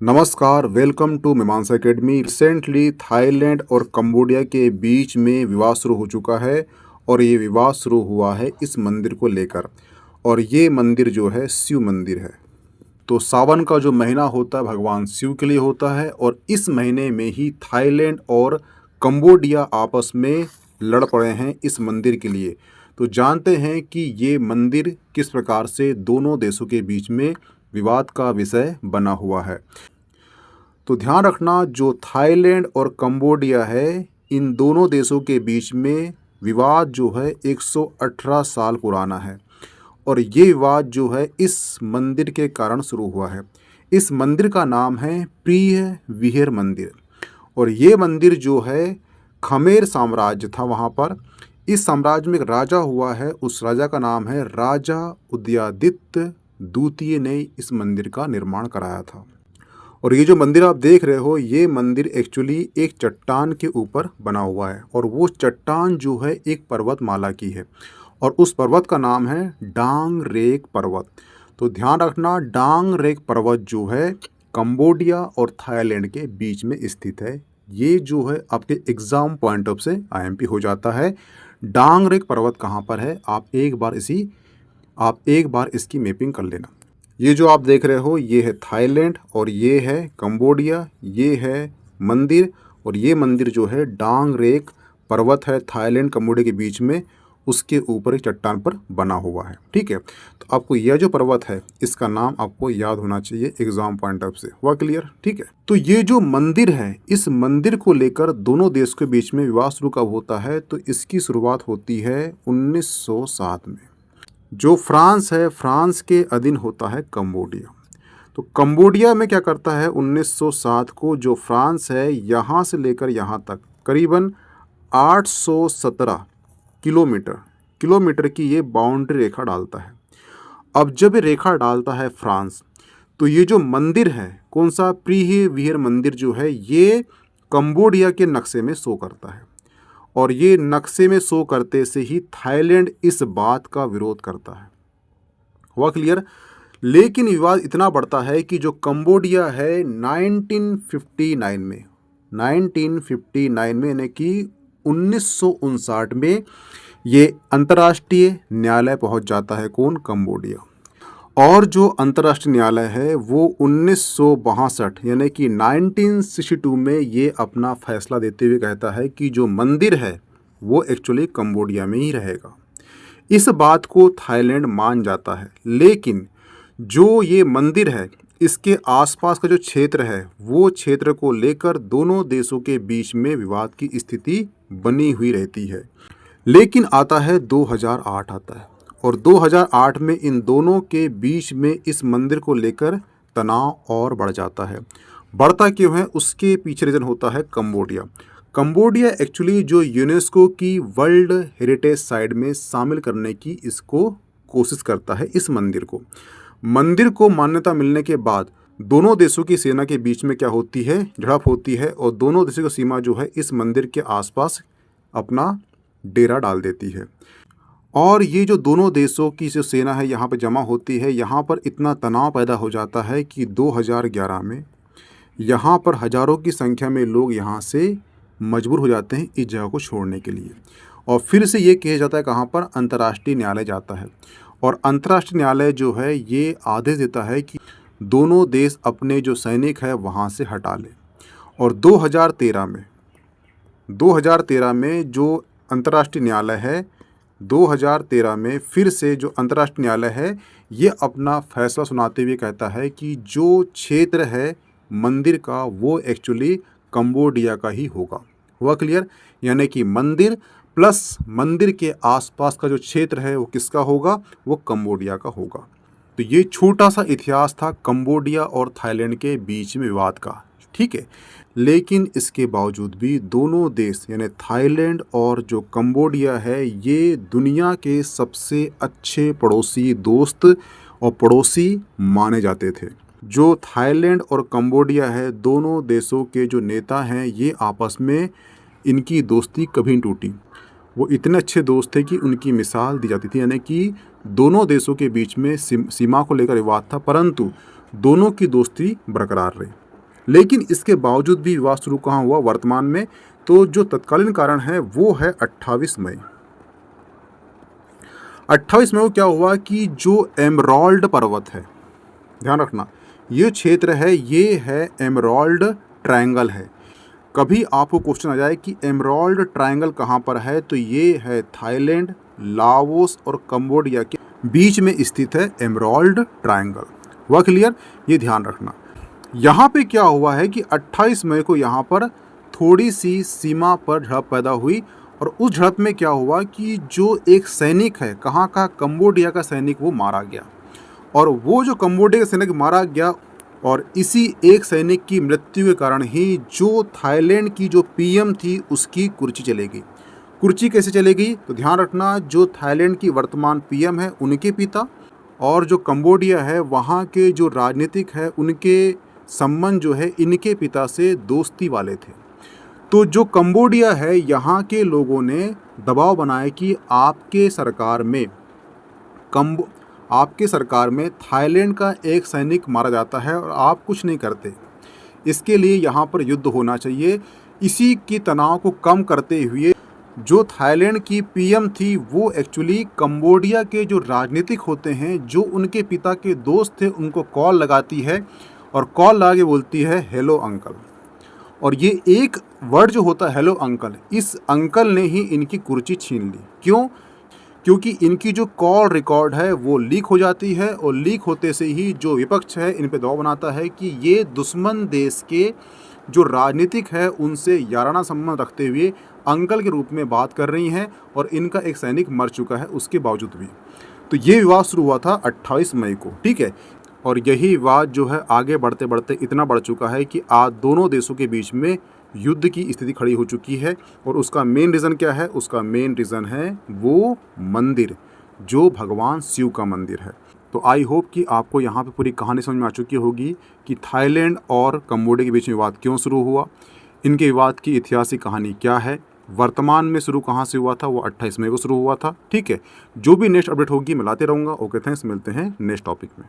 नमस्कार, welcome to मीमांसा academy. Recently Thailand और कंबोडिया के बीच में विवाद शुरू हो चुका है और ये विवाद शुरू हुआ है इस मंदिर को लेकर। और ये मंदिर जो है शिव मंदिर है। तो सावन का जो महीना होता है भगवान शिव के लिए होता है और इस महीने में ही थाईलैंड और कंबोडिया आपस में लड़ पड़े हैं इस मंदिर के लिए। तो जानते हैं कि ये मंदिर किस प्रकार से दोनों देशों के बीच में विवाद का विषय बना हुआ है। तो ध्यान रखना, जो थाईलैंड और कंबोडिया है, इन दोनों देशों के बीच में विवाद जो है 118 साल पुराना है और ये विवाद जो है इस मंदिर के कारण शुरू हुआ है। इस मंदिर का नाम है प्रिय विहार मंदिर और ये मंदिर जो है खमेर साम्राज्य था वहाँ पर। इस साम्राज्य में एक राजा हुआ है, उस राजा का नाम है राजा उदयादित्य द्वितीय ने इस मंदिर का निर्माण कराया था। और ये जो मंदिर आप देख रहे हो, ये मंदिर एक्चुअली एक चट्टान के ऊपर बना हुआ है और वो चट्टान जो है एक पर्वतमाला की है और उस पर्वत का नाम है डांग रेक पर्वत। तो ध्यान रखना, डांग रेक पर्वत जो है कंबोडिया और थाईलैंड के बीच में स्थित है। ये जो है आपके एग्ज़ाम पॉइंट ऑफ से आईएमपी हो जाता है। डांग रेक पर्वत कहाँ पर है, आप एक बार इसकी मैपिंग कर लेना। ये जो आप देख रहे हो, ये है थाईलैंड और ये है कंबोडिया, ये है मंदिर और ये मंदिर जो है डांग रेक पर्वत है थाईलैंड कंबोडिया के बीच में, उसके ऊपर एक चट्टान पर बना हुआ है। ठीक है, तो आपको यह जो पर्वत है इसका नाम आपको याद होना चाहिए एग्जाम पॉइंट ऑफ से। हुआ क्लियर? ठीक है, तो ये जो मंदिर है, इस मंदिर को लेकर दोनों देश के बीच में विवाद शुरू कब होता है, तो इसकी शुरुआत होती है 1907 में। जो फ्रांस है, फ्रांस के अधीन होता है कंबोडिया। तो कंबोडिया में क्या करता है 1907 को, जो फ्रांस है यहाँ से लेकर यहाँ तक करीबन 817 किलोमीटर की ये बाउंड्री रेखा डालता है। अब जब ये रेखा डालता है फ्रांस, तो ये जो मंदिर है, कौन सा प्रिय विहार मंदिर जो है, ये कंबोडिया के नक्शे में शो करता है और ये नक्शे में शो करते से ही थाईलैंड इस बात का विरोध करता है। हुआ क्लियर? लेकिन विवाद इतना बढ़ता है कि जो कंबोडिया है 1959 में यानी कि 1959 में ये अंतर्राष्ट्रीय न्यायालय पहुंच जाता है। कौन? कंबोडिया। और जो अंतर्राष्ट्रीय न्यायालय है वो 1962 यानी कि 1962 में ये अपना फैसला देते हुए कहता है कि जो मंदिर है वो एक्चुअली कंबोडिया में ही रहेगा। इस बात को थाईलैंड मान जाता है, लेकिन जो ये मंदिर है इसके आसपास का जो क्षेत्र है, वो क्षेत्र को लेकर दोनों देशों के बीच में विवाद की स्थिति बनी हुई रहती है। लेकिन आता है 2008 आता है और 2008 में इन दोनों के बीच में इस मंदिर को लेकर तनाव और बढ़ जाता है। बढ़ता क्यों है, उसके पीछे रीज़न होता है कंबोडिया। कंबोडिया एक्चुअली जो यूनेस्को की वर्ल्ड हेरिटेज साइट में शामिल करने की इसको कोशिश करता है। इस मंदिर को मान्यता मिलने के बाद दोनों देशों की सेना के बीच में क्या होती है, झड़प होती है और दोनों देशों की सीमा जो है इस मंदिर के आसपास अपना डेरा डाल देती है। और ये जो दोनों देशों की जो सेना है यहाँ पर जमा होती है, यहाँ पर इतना तनाव पैदा हो जाता है कि 2011 में यहाँ पर हज़ारों की संख्या में लोग यहाँ से मजबूर हो जाते हैं इस जगह को छोड़ने के लिए। और फिर से ये कहा जाता है कहाँ पर, अंतर्राष्ट्रीय न्यायालय जाता है और अंतर्राष्ट्रीय न्यायालय जो है ये आदेश देता है कि दोनों देश अपने जो सैनिक है वहाँ से हटा लें। और 2013 में जो अंतर्राष्ट्रीय न्यायालय है, 2013 में फिर से जो अंतर्राष्ट्रीय न्यायालय है ये अपना फैसला सुनाते हुए कहता है कि जो क्षेत्र है मंदिर का वो एक्चुअली कंबोडिया का ही होगा। हुआ क्लियर? यानी कि मंदिर प्लस मंदिर के आसपास का जो क्षेत्र है वो किसका होगा, वो कंबोडिया का होगा। तो ये छोटा सा इतिहास था कंबोडिया और थाईलैंड के बीच में विवाद का। ठीक है, लेकिन इसके बावजूद भी दोनों देश यानी थाईलैंड और जो कंबोडिया है ये दुनिया के सबसे अच्छे पड़ोसी दोस्त और पड़ोसी माने जाते थे। जो थाईलैंड और कंबोडिया है, दोनों देशों के जो नेता हैं ये आपस में इनकी दोस्ती कभी नहीं टूटी। वो इतने अच्छे दोस्त थे कि उनकी मिसाल दी जाती थी, यानी कि दोनों देशों के बीच में सीमा को लेकर विवाद था, परंतु दोनों की दोस्ती बरकरार रही। लेकिन इसके बावजूद भी विवाद शुरू कहाँ हुआ वर्तमान में, तो जो तत्कालीन कारण है वो है 28 मई। 28 मई को क्या हुआ कि जो एमराल्ड पर्वत है, ध्यान रखना ये क्षेत्र है, ये है एमराल्ड ट्रायंगल है। कभी आपको क्वेश्चन आ जाए कि एमराल्ड ट्रायंगल कहाँ पर है, तो ये है थाईलैंड, लाओस और कंबोडिया के बीच में स्थित है एमराल्ड ट्रायंगल। वह क्लियर, ये ध्यान रखना। यहाँ पे क्या हुआ है कि 28 मई को यहाँ पर थोड़ी सी सीमा पर झड़प पैदा हुई और उस झड़प में क्या हुआ कि जो एक सैनिक है, कहाँ का, कंबोडिया का सैनिक, वो मारा गया। और वो जो कंबोडिया का सैनिक मारा गया और इसी एक सैनिक की मृत्यु के कारण ही जो थाईलैंड की जो पीएम थी उसकी कुर्सी चली गई। कुर्सी कैसे चली गई, तो ध्यान रखना जो थाईलैंड की वर्तमान पीएम है उनके पिता और जो कंबोडिया है वहाँ के जो राजनीतिक है उनके संबंध जो है इनके पिता से दोस्ती वाले थे। तो जो कंबोडिया है यहाँ के लोगों ने दबाव बनाया कि आपके सरकार में थाईलैंड का एक सैनिक मारा जाता है और आप कुछ नहीं करते, इसके लिए यहाँ पर युद्ध होना चाहिए। इसी की तनाव को कम करते हुए जो थाईलैंड की पीएम थी वो एक्चुअली कंबोडिया के जो राजनीतिक होते हैं, जो उनके पिता के दोस्त थे, उनको कॉल लगाती है और कॉल लगा के बोलती है हेलो अंकल। और ये एक वर्ड जो होता है हेलो अंकल, इस अंकल ने ही इनकी कुर्सी छीन ली। क्यों? क्योंकि इनकी जो कॉल रिकॉर्ड है वो लीक हो जाती है और लीक होते से ही जो विपक्ष है इन पे दबाव बनाता है कि ये दुश्मन देश के जो राजनीतिक है उनसे याराना संबंध रखते हुए अंकल के रूप में बात कर रही हैं और इनका एक सैनिक मर चुका है उसके बावजूद भी। तो ये विवाद शुरू हुआ था 28 मई को, ठीक है। और यही विवाद जो है आगे बढ़ते बढ़ते इतना बढ़ चुका है कि आज दोनों देशों के बीच में युद्ध की स्थिति खड़ी हो चुकी है। और उसका मेन रीज़न क्या है? उसका मेन रीज़न है वो मंदिर जो भगवान शिव का मंदिर है। तो आई होप कि आपको यहाँ पे पूरी कहानी समझ में आ चुकी होगी कि थाईलैंड और कंबोडिया के बीच में विवाद क्यों शुरू हुआ, इनके विवाद की ऐतिहासिक कहानी क्या है, वर्तमान में शुरू कहाँ से हुआ था, वो 28 मई को शुरू हुआ था, ठीक है। जो भी नेक्स्ट अपडेट होगी मैं लाते रहूँगा। ओके, थैंक्स, मिलते हैं नेक्स्ट टॉपिक में।